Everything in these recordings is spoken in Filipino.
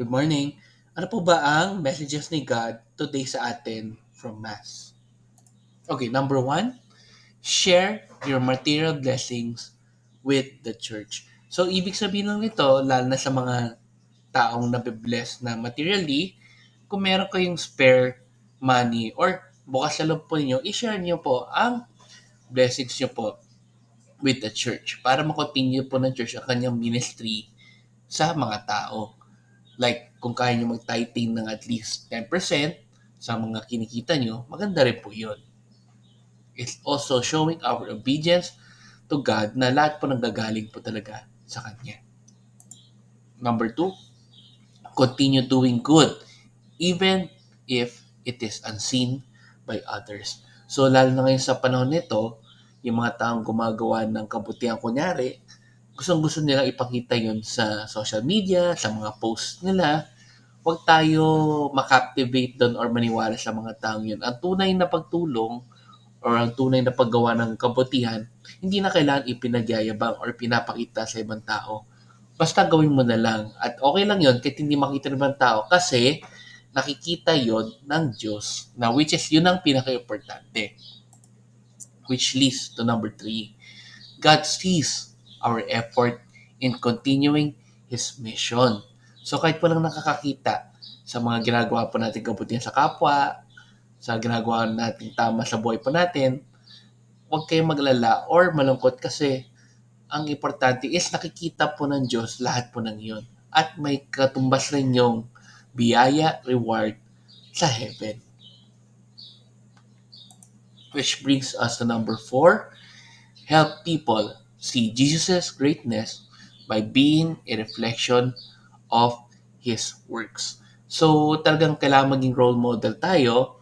Good morning. Ano po ba ang messages ni God today sa atin from Mass? Okay, number one, share your material blessings with the church. So, ibig sabihin lang nito, lalo na sa mga taong nabibless na materially, kung meron kayong spare money or bukas sa loob po ninyo, i-share niyo po ang blessings niyo po with the church para makontinue po ng church ang kanyang ministry sa mga tao. Like, kung kaya nyo mag-tithing ng at least 10% sa mga kinikita nyo, maganda rin po yun. It's also showing our obedience to God na lahat po nanggagaling po talaga sa Kanya. Number two, continue doing good even if it is unseen by others. So, lalo na ngayon sa panahon nito, yung mga taong gumagawa ng kabutihan, kunyari, gustong-gusto nilang ipakita yun sa social media, sa mga posts nila. Huwag tayo makaptivate doon or maniwala sa mga taong yun. Ang tunay na pagtulong or ang tunay na paggawa ng kabutihan, hindi na kailangan ipinagyayabang or pinapakita sa ibang tao. Basta gawin mo na lang. At okay lang yun kahit hindi makita ng ibang tao kasi nakikita yon ng Diyos na which is yun ang pinaka-importante. Which leads to number three. God sees our effort in continuing His mission. So kahit walang nakakakita sa mga ginagawa po natin kabutihan sa kapwa, sa ginagawa natin tama sa buhay po natin, huwag kayong maglala or malungkot kasi ang importante is nakikita po ng Diyos lahat po ng iyon. At may katumbas rin yung biyaya, reward sa heaven. Which brings us to number four, help people see Jesus' greatness by being a reflection of His works. So, talagang kailangan maging role model tayo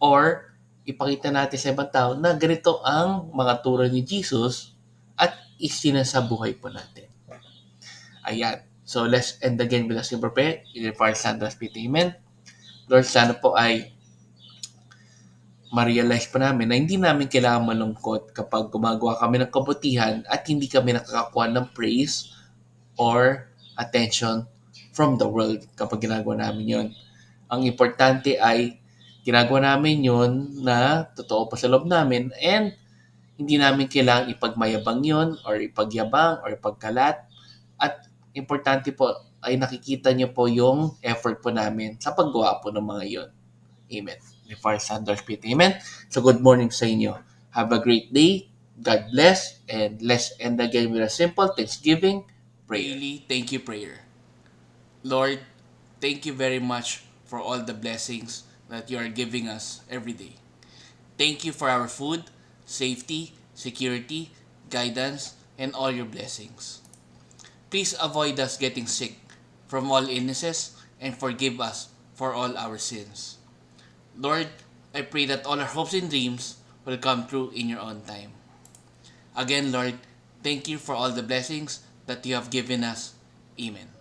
or ipakita natin sa ibang tao na ganito ang mga turo ni Jesus at isinasabuhay po natin. Ayan. So, let's end again with a simple prayer. In the Father, Son, and Spirit. Amen. Lord, sana po ay ma-realize pa namin na hindi namin kailangan malungkot kapag gumagawa kami ng kabutihan at hindi kami nakakakuha ng praise or attention from the world kapag ginagawa namin yon. Ang importante ay ginagawa namin yon na totoo pa sa loob namin and hindi namin kailangang ipagmayabang yon or ipagyabang or ipagkalat at importante po ay nakikita niyo po yung effort po namin sa paggawa po ng mga yon. Amen. The Father, Son, and Spirit. Amen. So good morning sa inyo. Have a great day. God bless. And let's end again with a simple Thanksgiving prayer. Really, thank you prayer. Lord, thank you very much for all the blessings that you are giving us every day. Thank you for our food, safety, security, guidance, and all your blessings. Please avoid us getting sick from all illnesses and forgive us for all our sins. Lord, I pray that all our hopes and dreams will come true in your own time. Again, Lord, thank you for all the blessings that you have given us. Amen.